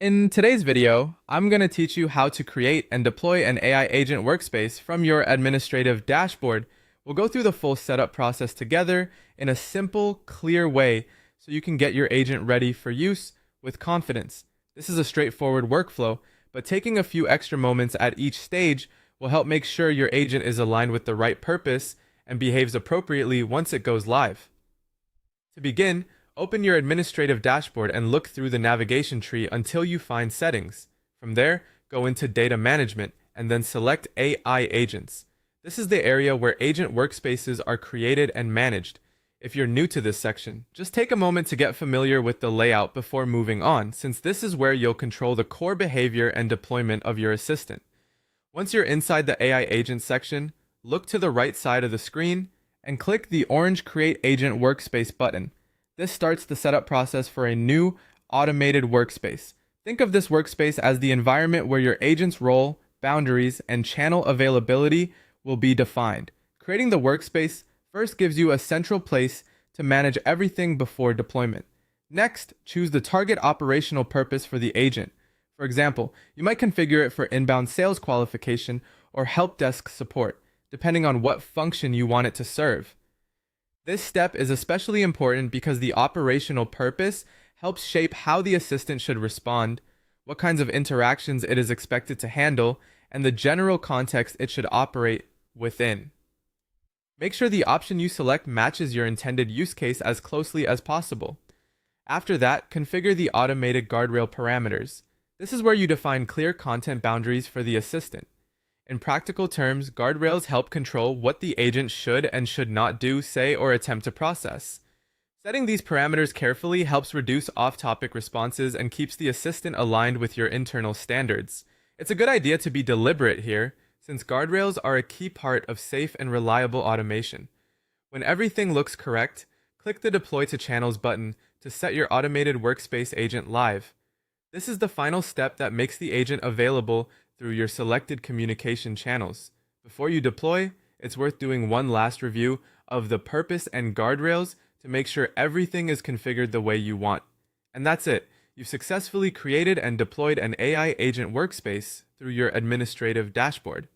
In today's video, I'm going to teach you how to create and deploy an AI agent workspace from your administrative dashboard. We'll go through the full setup process together in a simple, clear way so you can get your agent ready for use with confidence. This is a straightforward workflow, but taking a few extra moments at each stage will help make sure your agent is aligned with the right purpose and behaves appropriately once it goes live. To begin, open your administrative dashboard and look through the navigation tree until you find Settings. From there, go into Data Management and then select AI Agents. This is the area where agent workspaces are created and managed. If you're new to this section, just take a moment to get familiar with the layout before moving on, since this is where you'll control the core behavior and deployment of your assistant. Once you're inside the AI Agents section, look to the right side of the screen and click the orange Create Agent Workspace button. This starts the setup process for a new automated workspace. Think of this workspace as the environment where your agent's role, boundaries, and channel availability will be defined. Creating the workspace first gives you a central place to manage everything before deployment. Next, choose the target operational purpose for the agent. For example, you might configure it for inbound sales qualification or help desk support, depending on what function you want it to serve. This step is especially important because the operational purpose helps shape how the assistant should respond, what kinds of interactions it is expected to handle, and the general context it should operate within. Make sure the option you select matches your intended use case as closely as possible. After that, configure the automated guardrail parameters. This is where you define clear content boundaries for the assistant. In practical terms, guardrails help control what the agent should and should not do, say, or attempt to process. Setting these parameters carefully helps reduce off-topic responses and keeps the assistant aligned with your internal standards. It's a good idea to be deliberate here, since guardrails are a key part of safe and reliable automation. When everything looks correct, click the Deploy to Channels button to set your automated workspace agent live. This is the final step that makes the agent available through your selected communication channels. Before you deploy, it's worth doing one last review of the purpose and guardrails to make sure everything is configured the way you want. And that's it. You've successfully created and deployed an AI agent workspace through your administrative dashboard.